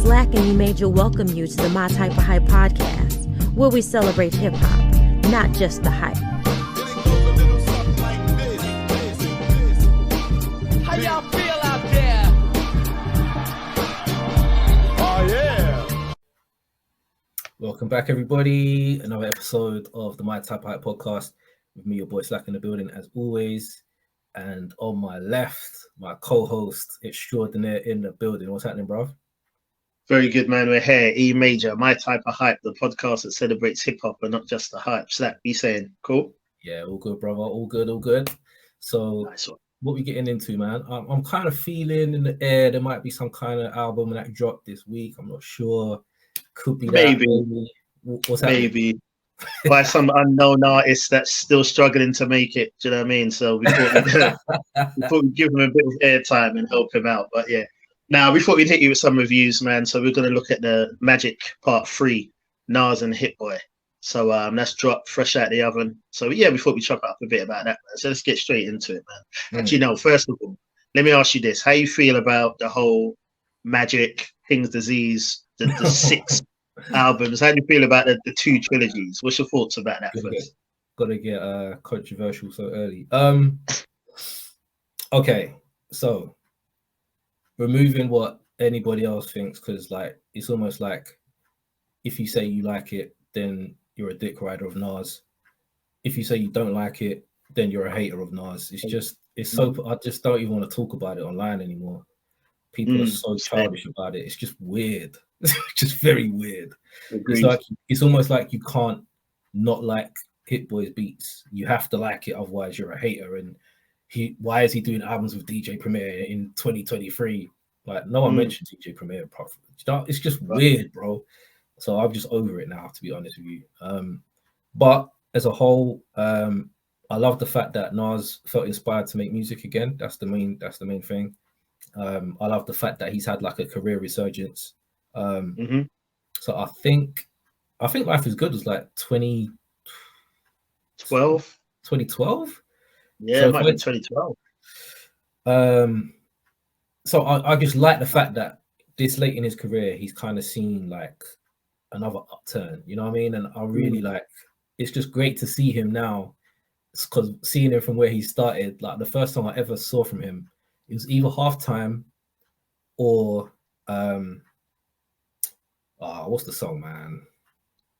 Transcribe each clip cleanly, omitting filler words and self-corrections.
Slack and E Major welcome you to the My Type of Hype podcast, where we celebrate hip-hop, not just the hype. How y'all feel out there? Oh, yeah. Welcome back, everybody. Another episode of the My Type of Hype podcast with me, your boy Slack in the building, as always. And on my left, my co-host extraordinaire in the building. What's happening, bro? Very good, man. We're here. E Major, My Type of Hype, the podcast that celebrates hip hop and not just the hype. Slap, be saying, cool? Yeah, all good, brother. All good, all good. So, Nice one. what we getting into, man? I'm kind of feeling in the air there might be some kind of album that dropped this week. I'm not sure. Could be that, Maybe. What's happening? Maybe. By some unknown artist that's still struggling to make it. Do you know what I mean? So we thought we'd give him a bit of airtime and help him out. But yeah. Now, we thought we'd hit you with some reviews, man. So we're going to look at the Magic Part 3, Nas and Hit-Boy. So that's dropped fresh out the oven. So yeah, we thought we'd chop up a bit about that, man. So let's get straight into it, man. Actually, no, first of all, let me ask you this. How you feel about the whole Magic, King's Disease, the 6 albums? How do you feel about the 2 trilogies? What's your thoughts about that first? Gotta get controversial so early. Okay, so removing what anybody else thinks, because like it's almost like if you say you like it, then you're a dick rider of Nas. If you say you don't like it, then you're a hater of Nas. It's so I just don't even want to talk about it online anymore. People are so childish about it. It's just weird. It's just very weird. It's almost like you can't not like Hit-Boy's beats. You have to like it, otherwise you're a hater. And why is he doing albums with DJ Premier in 2023? Like no one mentioned DJ Premier. It's just weird, bro. So I'm just over it now, to be honest with you. But as a whole, I love the fact that Nas felt inspired to make music again. That's the main thing. I love the fact that he's had like a career resurgence. So I think Life is Good was like 2012. Yeah, so it might be 2012. So I just like the fact that this late in his career, he's kind of seen like another upturn, you know what I mean? And I really like, it's just great to see him now, because seeing him from where he started, like the first time I ever saw from him, it was either Halftime or what's the song, man?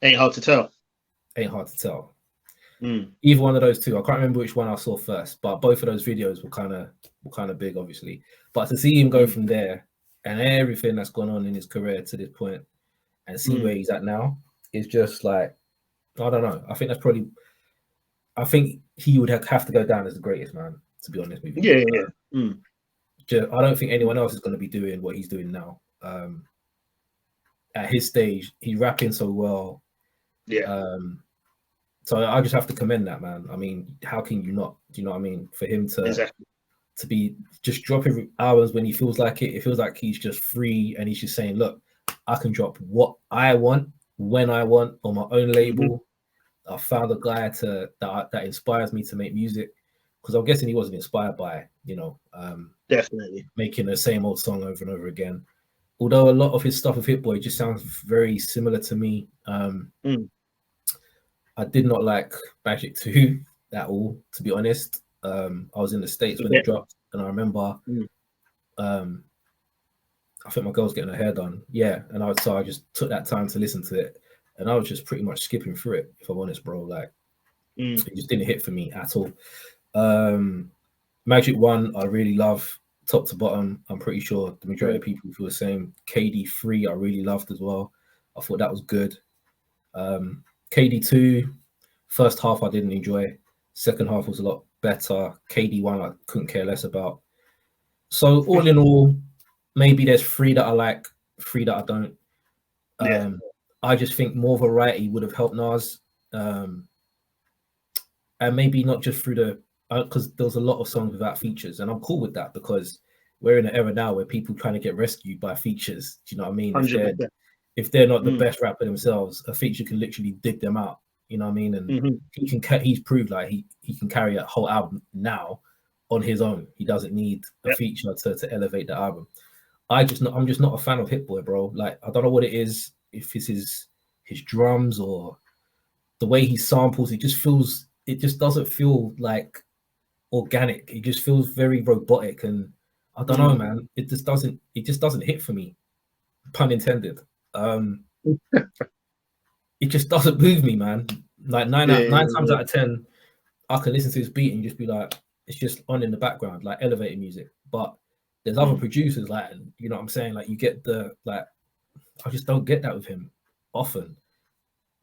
Ain't Hard to Tell. Either one of those two. I can't remember which one I saw first, but both of those videos were kind of big, obviously. But to see him go from there and everything that's gone on in his career to this point, and see where he's at now, is just like, I don't know. I think he would have to go down as the greatest, man, to be honest with you. Yeah. I don't think anyone else is going to be doing what he's doing now. At his stage, he's rapping so well. Yeah. So I just have to commend that, man. I mean, how can you not? Do you know what I mean? For him to be just dropping albums when he feels like it feels like he's just free, and he's just saying, look, I can drop what I want, when I want, on my own label. I found a guy that inspires me to make music, because I'm guessing he wasn't inspired by, definitely making the same old song over and over again. Although a lot of his stuff with Hit-Boy just sounds very similar to me. I did not like Magic 2 at all, to be honest. I was in the States when it dropped, and I remember I think my girl was getting her hair done. Yeah, and I just took that time to listen to it, and I was just pretty much skipping through it, if I'm honest, bro. Like, it just didn't hit for me at all. Magic 1, I really love, top to bottom. I'm pretty sure the majority of people feel the same. KD 3, I really loved as well. I thought that was good. KD 2, first half I didn't enjoy. Second half was a lot better. KD 1, I couldn't care less about. So all in all, maybe there's 3 that I like, 3 that I don't. I just think more variety would have helped Nas. And maybe not just through because there was a lot of songs without features, and I'm cool with that, because we're in an era now where people trying to get rescued by features. Do you know what I mean? If they're not the best rapper themselves, a feature can literally dig them out. You know what I mean? And he's proved like he can carry a whole album now on his own. He doesn't need a feature to elevate the album. I'm just not a fan of Hit-Boy, bro. Like, I don't know what it is, if it's his drums or the way he samples. It just doesn't feel like organic. It just feels very robotic, and I don't know, man. It just doesn't hit for me. Pun intended. It just doesn't move me, man. Like nine times out of 10, I can listen to this beat and just be like, it's just on in the background, like elevator music. But there's other producers, like, you know what I'm saying? Like, you get I just don't get that with him often.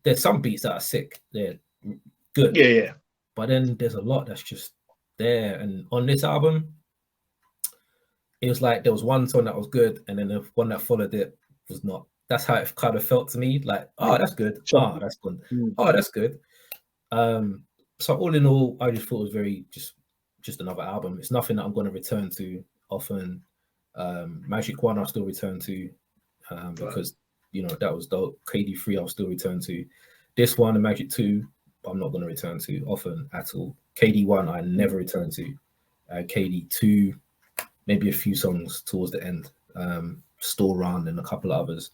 There's some beats that are sick, they're good. Yeah. But then there's a lot that's just there. And on this album, it was like there was one song that was good, and then the one that followed it was not. That's how it kind of felt to me. Like, oh, that's good. Oh, that's good. Oh, that's good. So all in all, I just thought it was very just another album. It's nothing that I'm going to return to often. Magic 1 I'll still return to because you know that was dope. KD3 I'll still return to. This one and Magic 2 I'm not going to return to often at all. KD1 I never return to. KD2 maybe a few songs towards the end. Store Run and a couple of others.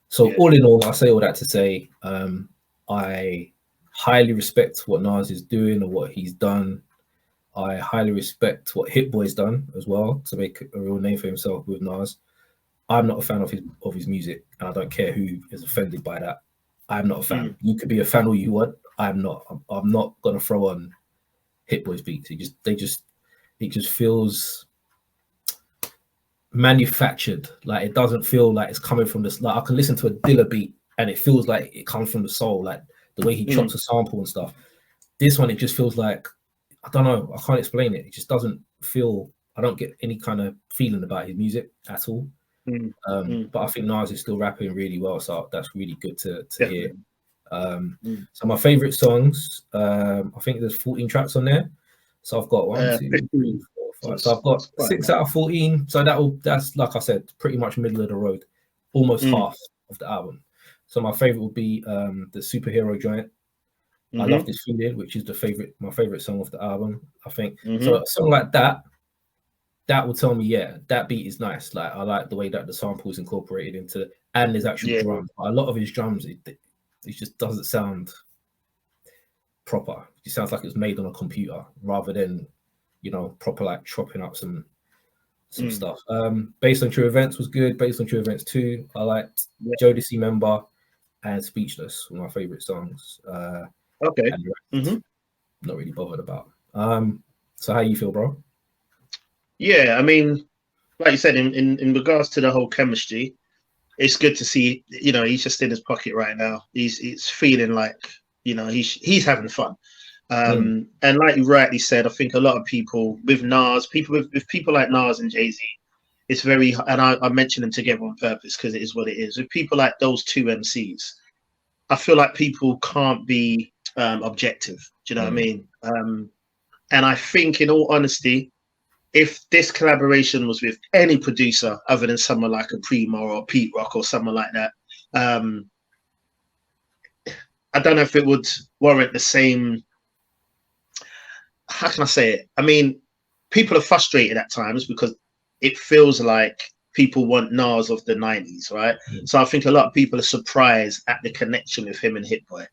So all in all, I say all that to say I highly respect what Nas is doing or what he's done. I highly respect what Hit-Boy's done as well to make a real name for himself with Nas. I'm not a fan of his music, and I don't care who is offended by that. I'm not a fan. You could be a fan all you want. I'm not. I'm not gonna throw on Hit-Boy's beats. It just feels manufactured. Like, it doesn't feel like it's coming from this. Like, I can listen to a Dilla beat and it feels like it comes from the soul, like the way he chops a sample and stuff. This one, it just feels like, I don't know, I can't explain it. It just doesn't feel, I don't get any kind of feeling about his music at all. But I think Nas is still rapping really well, so that's really good to hear. So my favorite songs, I think there's 14 tracks on there. So I've got 1, 2, 3, 4, 5. So I've got 6 out of 14. So that's like I said, pretty much middle of the road, almost half of the album. So my favorite would be the Superhero joint. I love this feeling, which is my favorite song of the album, I think. So a song like that will tell me, yeah, that beat is nice. Like, I like the way that the sample is incorporated into, and there's actual drums. But a lot of his drums, it just doesn't sound proper. It sounds like it was made on a computer rather than, you know, proper, like chopping up some stuff. Based on True Events was good. Based on True Events 2, I liked Jodeci Member and Speechless were my favorite songs. Okay. Not really bothered about. So how you feel, bro? Yeah, I mean, like you said, in regards to the whole chemistry, it's good to see. You know, he's just in his pocket right now. He's feeling like, you know, he's having fun. And like you rightly said, I think a lot of people with Nas, with people like Nas and Jay-Z, it's very, and I mention them together on purpose because it is what it is. With people like those two MCs, I feel like people can't be objective. Do you know what I mean? And I think, in all honesty, if this collaboration was with any producer other than someone like a Primo or Pete Rock or someone like that, I don't know if it would warrant the same. How can I say it? I mean, people are frustrated at times because it feels like people want Nas of the 90s, right? So I think a lot of people are surprised at the connection with him and Hit-Boy.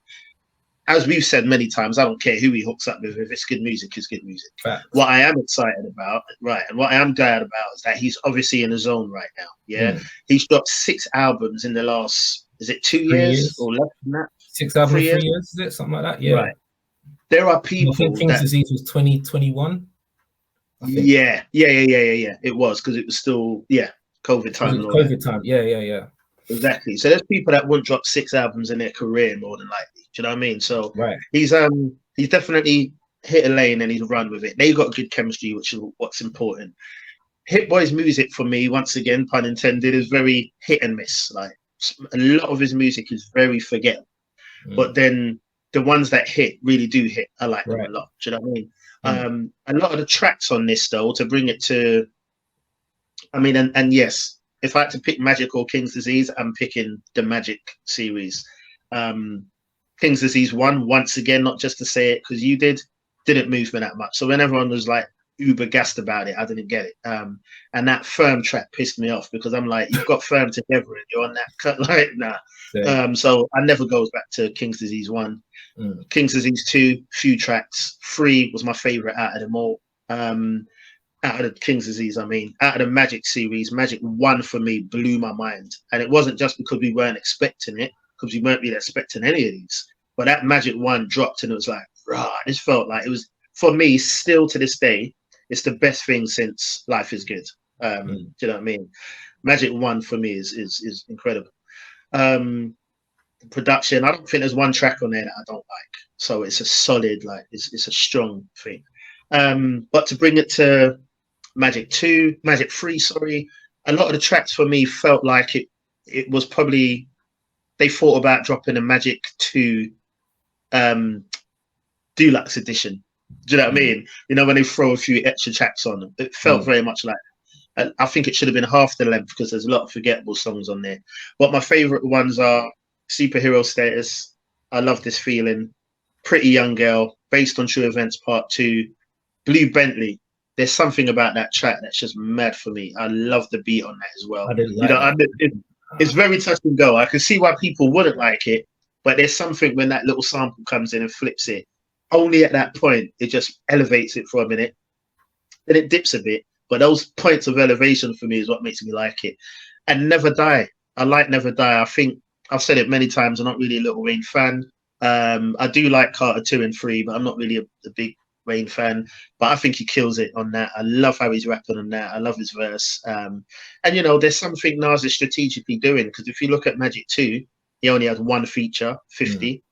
As we've said many times, I don't care who he hooks up with. If it's good music, it's good music. Facts. What I am excited about, right, and what I am glad about is that he's obviously in a zone right now. Yeah, he's dropped 6 albums in the last, is it 2 years or less than that? 6 albums, 3 years, is it something like that? Yeah. Right. There are people. I think King's Disease was 2021. Yeah. It was because it was still COVID time. COVID time. Yeah. Exactly. So there's people that won't drop 6 albums in their career more than likely. Do you know what I mean? So he's definitely hit a lane and he's run with it. They've got good chemistry, which is what's important. Hit-Boy's music for me, once again, pun intended, is very hit and miss. Like, a lot of his music is very forgettable. But then the ones that hit really do hit. I like them a lot. Do you know what I mean? A lot of the tracks on this, though, to bring it to, I mean, and yes, if I had to pick Magic or King's Disease, I'm picking the Magic series. King's Disease 1, once again, not just to say it because you didn't move me that much. So when everyone was like, uber gassed about it. I didn't get it. And that Firm track pissed me off because I'm like, you've got Firm together and you're on that cut, like, nah. So I never goes back to King's Disease 1. King's Disease 2, few tracks. 3 was my favorite out of them all. Out of the King's Disease, I mean, out of the Magic series, Magic 1 for me blew my mind. And it wasn't just because we weren't expecting it, because we weren't really expecting any of these. But that Magic 1 dropped and it was like, rah, this felt like it was, for me, still to this day, it's the best thing since Life is Good. Do you know what I mean? Magic 1 for me is incredible. Production, I don't think there's one track on there that I don't like. So it's a solid, like, it's a strong thing. But to bring it to Magic 3, sorry, a lot of the tracks for me felt like it was probably, they thought about dropping a Magic 2 deluxe edition. Do you know what I mean? You know, when they throw a few extra tracks on them, it felt very much like, I think it should have been half the length because there's a lot of forgettable songs on there. But my favorite ones are Superhero Status, I Love This Feeling, Pretty Young Girl, Based on True Events Part 2, Blue Bentley. There's something about that track that's just mad for me. I love the beat on that as well. I didn't like that. It's very touch and go. I can see why people wouldn't like it, but there's something when that little sample comes in and flips it. Only at that point, it just elevates it for a minute. Then it dips a bit. But those points of elevation for me is what makes me like it. And Never Die. I like Never Die. I think I've said it many times. I'm not really a Lil Wayne fan. I do like Carter 2 and 3, but I'm not really a big Wayne fan. But I think he kills it on that. I love how he's rapping on that. I love his verse. And, you know, there's something Nas is strategically doing. Because if you look at Magic 2, he only had one feature, 50.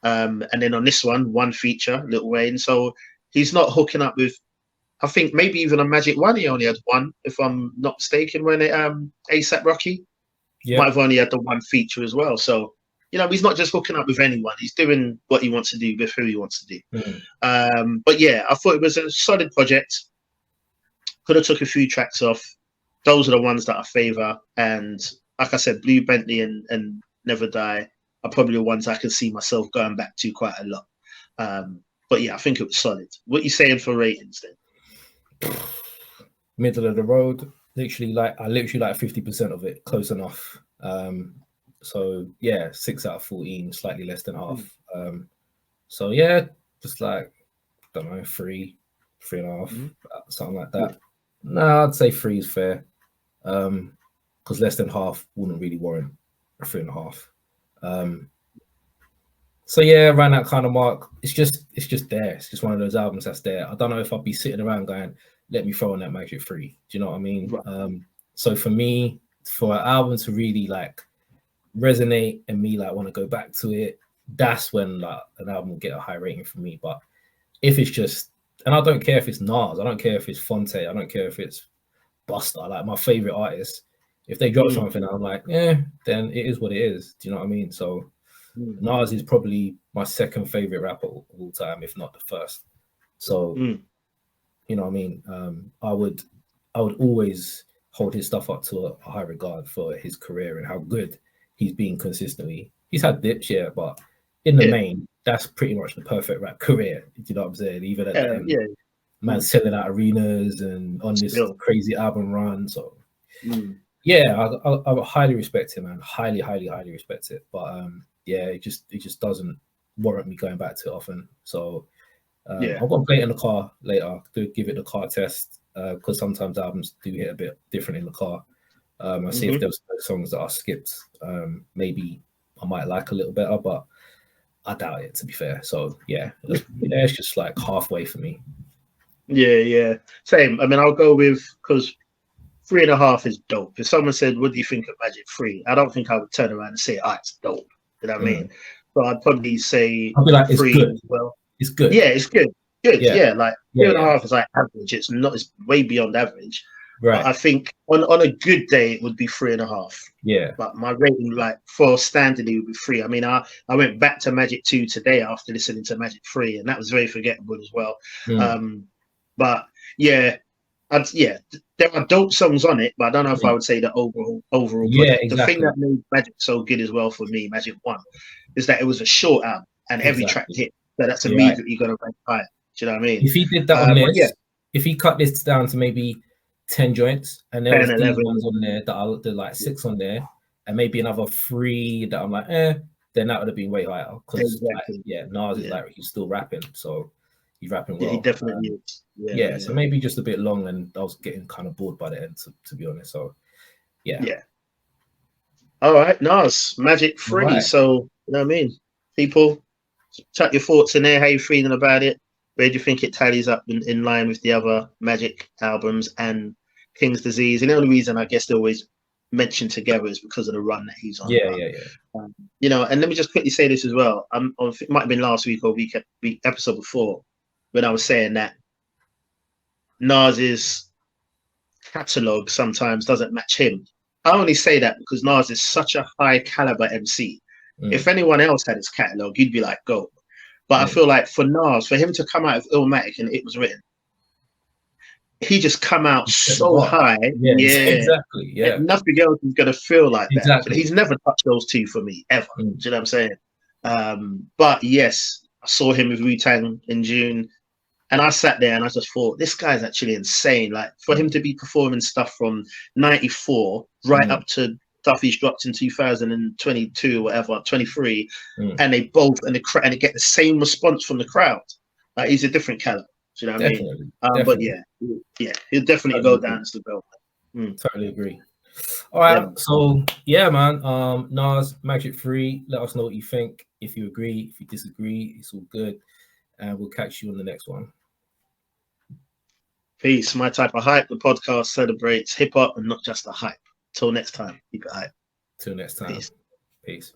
And then on this one feature, Lil Wayne. So he's not hooking up with, I think maybe even on Magic 1, he only had one, if I'm not mistaken, when it ASAP Rocky might have only had the one feature as well. So, you know, he's not just hooking up with anyone. He's doing what he wants to do with who he wants to do. But yeah, I thought it was a solid project. Could have took a few tracks off. Those are the ones that I favour. And like I said, Blue Bentley and Never Die are probably the ones I can see myself going back to quite a lot. But yeah, I think it was solid. What are you saying for ratings then? Middle of the road, literally like 50% of it, close enough. So yeah, 6 out of 14, slightly less than half. So yeah, just like, I don't know, 3.5, something like that. No, I'd say 3 is fair. Because less than half wouldn't really warrant a 3.5. So yeah, around that kind of mark, it's just there. It's just one of those albums that's there. I don't know if I'd be sitting around going, let me throw on that Magic 3. Do you know what I mean? Right. So for me, for an album to really like resonate and me like want to go back to it, that's when like an album will get a high rating from me. But if it's just, and I don't care if it's Nas, I don't care if it's Fonte, I don't care if it's Busta, like my favorite artists, if they drop something, I'm like, then it is what it is. Do you know what I mean? So Nas is probably my second favorite rapper of all time, if not the first. So, you know what I mean? I would always hold his stuff up to a high regard for his career and how good he's been consistently. He's had dips, yeah, but in the main, that's pretty much the perfect rap career. Do you know what I'm saying? Even at the end, man selling out arenas and on this crazy album run. So, yeah, I highly respect him, man. Highly, highly, highly respect it. But yeah, it just doesn't warrant me going back to it often. So I'm gonna play it in the car later. Do give it the car test because sometimes albums do hit a bit different in the car. I see if there's songs that I skipped. Maybe I might like a little better, but I doubt it, to be fair. So yeah, it's just like halfway for me. Yeah, same. I mean, I'll go with, because 3.5 is dope. If someone said, "What do you think of Magic 3?" I don't think I would turn around and say, it's dope. You know what I mean? So I'd probably say I'll be like, 3 it's good. as well. It's good. Yeah, it's good. Yeah, like 3.5 is like average. It's way beyond average. Right. But I think on a good day it would be 3.5. Yeah. But my rating, like for standard, it would be 3. I mean, I went back to Magic 2 today after listening to Magic 3, and that was very forgettable as well. But yeah, there are dope songs on it, but I don't know if I would say the overall. Yeah, exactly. The thing that made Magic so good as well for me, Magic 1, is that it was a short album and every track hit. So that's immediately going to rank high. Do you know what I mean? If he did that on this, if he cut this down to maybe 10 joints, and there 10, was these 11. ones on there that are like 6 on there, and maybe another 3 that I'm like, then that would have been way higher. Because Exactly. Nas is like, he's still rapping, so he's rapping well. Yeah, he definitely is. Yeah, so maybe just a bit long, and I was getting kind of bored by the end, to be honest. So yeah. All right, Nas, Magic 3. Right. So, you know what I mean? People, chuck your thoughts in there. How you feeling about it? Where do you think it tallies up in line with the other Magic albums and King's Disease? And the only reason I guess they're always mentioned together is because of the run that he's on. You know, and let me just quickly say this as well. It might have been last week or week episode before when I was saying that Nas's catalog sometimes doesn't match him. I only say that because Nas is such a high caliber MC. If anyone else had his catalog, you'd be like, go. But I feel like for Nas, for him to come out of Illmatic and It Was Written, he just come out so high. Exactly. Yeah. And nothing else is going to feel like that. Exactly. He's never touched those two for me, ever. Do you know what I'm saying? But yes, I saw him with Wu-Tang in June. And I sat there and I just thought, this guy's actually insane. Like, for him to be performing stuff from 94 right up to stuff he's dropped in 2022 or whatever, 23, and they both, and it get the same response from the crowd. Like, he's a different caliber. Do you know what I mean? But yeah, he'll definitely go down as the belt. Totally agree. All right, so yeah, man. Nas, Magic 3. Let us know what you think. If you agree, if you disagree, it's all good. And we'll catch you on the next one. Peace. My Type of Hype. The podcast celebrates hip hop and not just the hype. Till next time, keep it hype. Till next time. Peace.